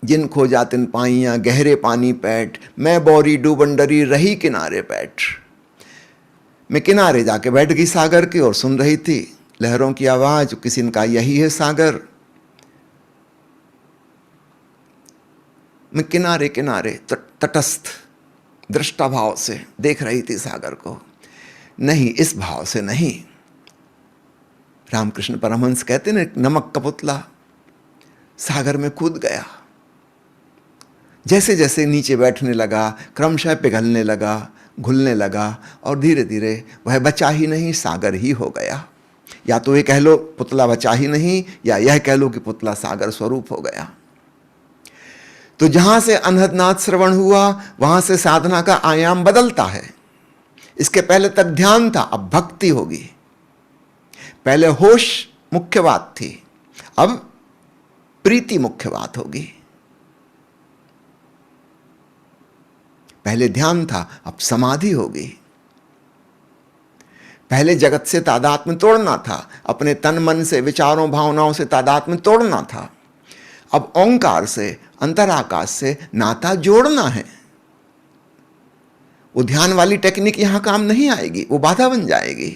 जिन खोजा तिन पाइयां गहरे पानी पैठ, मैं बोरी डूबन डरी रही किनारे बैठ। मैं किनारे जाके बैठ गई सागर की और सुन रही थी लहरों की आवाज। किसी ने कहा यही है सागर। मैं किनारे किनारे तटस्थ दृष्टा भाव से देख रही थी सागर को। नहीं, इस भाव से नहीं। रामकृष्ण परमहंस कहते ना, नमक का पुतला सागर में कूद गया। जैसे जैसे नीचे बैठने लगा, क्रमशः पिघलने लगा, घुलने लगा, और धीरे धीरे वह बचा ही नहीं, सागर ही हो गया। या तो ये कह लो पुतला बचा ही नहीं, या यह कह लो कि पुतला सागर स्वरूप हो गया। तो जहां से अनहद नाद श्रवण हुआ वहां से साधना का आयाम बदलता है। इसके पहले तक ध्यान था, अब भक्ति होगी। पहले होश मुख्य बात थी, अब प्रीति मुख्य बात होगी। पहले ध्यान था, अब समाधि होगी। पहले जगत से तादात्म्य तोड़ना था, अपने तन मन से, विचारों भावनाओं से तादात्म्य तोड़ना था। अब ओंकार से, अंतराकाश से नाता जोड़ना है। वो ध्यान वाली टेक्निक यहाँ काम नहीं आएगी, वो बाधा बन जाएगी।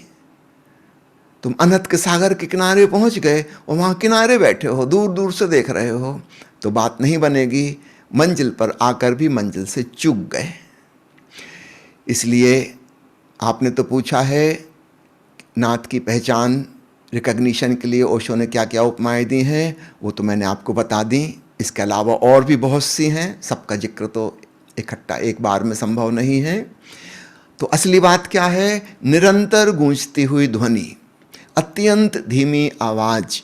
तुम अनंत के सागर के किनारे पहुंच गए और वहाँ किनारे बैठे हो, दूर दूर से देख रहे हो, तो बात नहीं बनेगी। मंजिल पर आकर भी मंजिल से चूक गए। इसलिए आपने तो पूछा है नाथ की पहचान रिकग्निशन के लिए ओशो ने क्या क्या उपमाएं दी हैं, वो तो मैंने आपको बता दी। इसके अलावा और भी बहुत सी हैं, सबका जिक्र तो इकट्ठा एक बार में संभव नहीं है। तो असली बात क्या है? निरंतर गूंजती हुई ध्वनि, अत्यंत धीमी आवाज,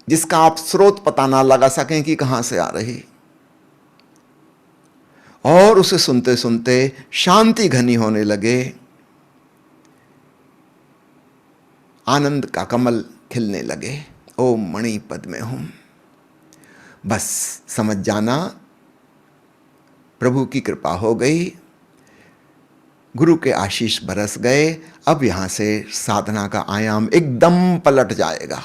जिसका आप स्रोत पता ना लगा सकें कि कहां से आ रही, और उसे सुनते सुनते शांति घनी होने लगे, आनंद का कमल खिलने लगे। ओम मणि पद में हूं। बस समझ जाना प्रभु की कृपा हो गई, गुरु के आशीष बरस गए। अब यहां से साधना का आयाम एकदम पलट जाएगा।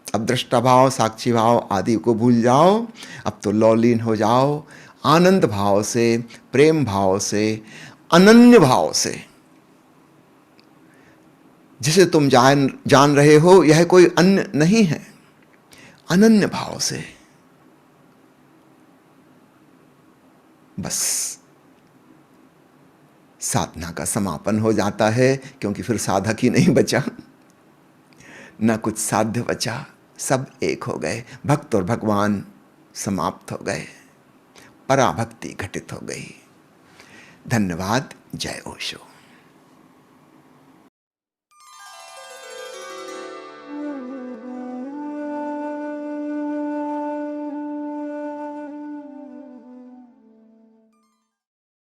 अब दृष्टा भाव, साक्षी भाव आदि को भूल जाओ। अब तो लौलीन हो जाओ आनंद भाव से, प्रेम भाव से, अनन्य भाव से। जिसे तुम जान रहे हो यह कोई अन्य नहीं है, अनन्य भाव से। बस साधना का समापन हो जाता है, क्योंकि फिर साधक ही नहीं बचा, न कुछ साध्य बचा, सब एक हो गए। भक्त और भगवान समाप्त हो गए, पराभक्ति घटित हो गई। धन्यवाद। जय ओशो।